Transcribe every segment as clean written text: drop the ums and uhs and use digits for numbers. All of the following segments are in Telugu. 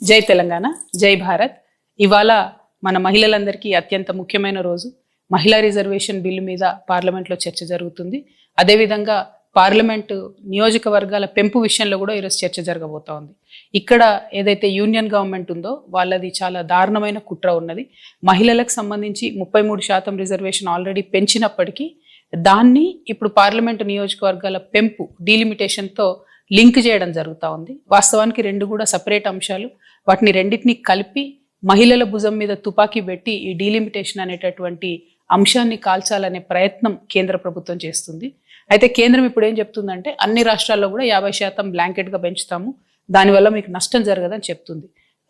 జై తెలంగాణ, జై భారత్. ఇవాళ మన మహిళలందరికీ అత్యంత ముఖ్యమైన రోజు. మహిళా రిజర్వేషన్ బిల్లు మీద పార్లమెంట్లో చర్చ జరుగుతుంది. అదేవిధంగా పార్లమెంటు నియోజకవర్గాల పెంపు విషయంలో కూడా ఈరోజు చర్చ జరగబోతా ఉంది. ఇక్కడ ఏదైతే యూనియన్ గవర్నమెంట్ ఉందో వాళ్ళది చాలా దారుణమైన కుట్ర ఉన్నది. మహిళలకు సంబంధించి 33% రిజర్వేషన్ ఆల్రెడీ పెంచినప్పటికీ దాన్ని ఇప్పుడు పార్లమెంటు నియోజకవర్గాల పెంపు డీలిమిటేషన్తో లింక్ చేయడం జరుగుతూ ఉంది. వాస్తవానికి రెండు కూడా సపరేట్ అంశాలు. వాటిని రెండింటినీ కలిపి మహిళల భుజం మీద తుపాకీ పెట్టి ఈ డీలిమిటేషన్ అనేటటువంటి అంశాన్ని కాల్చాలనే ప్రయత్నం కేంద్ర ప్రభుత్వం చేస్తుంది. అయితే కేంద్రం ఇప్పుడు ఏం చెప్తుందంటే అన్ని రాష్ట్రాల్లో కూడా 50% బ్లాంకెట్గా పెంచుతాము, దానివల్ల మీకు నష్టం జరగదని చెప్తుంది.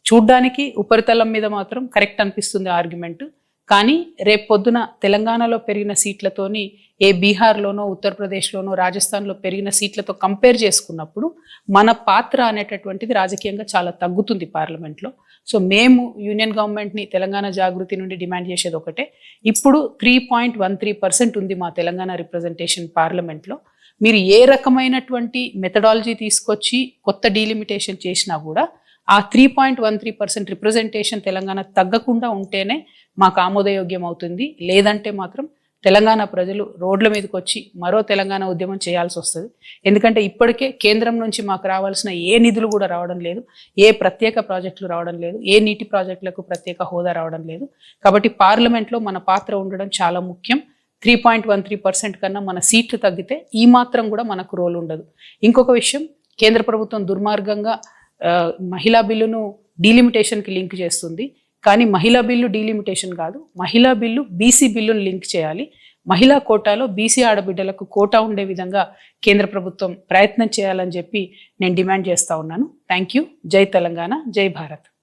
చూడ్డానికి ఉపరితలం మీద మాత్రం కరెక్ట్ అనిపిస్తుంది ఆర్గ్యుమెంట్. కానీ రేపు పొద్దున తెలంగాణలో పెరిగిన సీట్లతోని బీహార్లోనో ఉత్తరప్రదేశ్లోనో రాజస్థాన్లో పెరిగిన సీట్లతో కంపేర్ చేసుకున్నప్పుడు మన పాత్ర అనేటటువంటిది రాజకీయంగా చాలా తగ్గుతుంది పార్లమెంట్లో. సో మేము యూనియన్ గవర్నమెంట్ని తెలంగాణ జాగృతి నుండి డిమాండ్ చేసేది ఒకటే. ఇప్పుడు 3.13% ఉంది మా తెలంగాణ రిప్రజెంటేషన్ పార్లమెంట్లో. మీరు ఏ రకమైనటువంటి మెథడాలజీ తీసుకొచ్చి కొత్త డీలిమిటేషన్ చేసినా కూడా ఆ 3.13% రిప్రజెంటేషన్ తెలంగాణ తగ్గకుండా ఉంటేనే మాకు ఆమోదయోగ్యం అవుతుంది. లేదంటే మాత్రం తెలంగాణ ప్రజలు రోడ్ల మీదకి వచ్చి మరో తెలంగాణ ఉద్యమం చేయాల్సి వస్తుంది. ఎందుకంటే ఇప్పటికే కేంద్రం నుంచి మాకు రావాల్సిన ఏ నిధులు కూడా రావడం లేదు, ఏ ప్రత్యేక ప్రాజెక్టులు రావడం లేదు, ఏ నీటి ప్రాజెక్టులకు ప్రత్యేక హోదా రావడం లేదు. కాబట్టి పార్లమెంట్లో మన పాత్ర ఉండడం చాలా ముఖ్యం. 3.13% కన్నా మన సీట్లు తగ్గితే ఈ మాత్రం కూడా మనకు రోల్ ఉండదు. ఇంకొక విషయం, కేంద్ర ప్రభుత్వం దుర్మార్గంగా మహిళా బిల్లును డీలిమిటేషన్కి లింక్ చేస్తుంది. కానీ మహిళా బిల్లు డీలిమిటేషన్ కాదు, మహిళా బిల్లు బీసీ బిల్లును లింక్ చేయాలి. మహిళా కోటాలో బీసీ ఆడబిడ్డలకు కోటా ఉండే విధంగా కేంద్ర ప్రభుత్వం ప్రయత్నం చేయాలని చెప్పి నేను డిమాండ్ చేస్తూ ఉన్నాను. Thank you. జై తెలంగాణ, జై భారత్.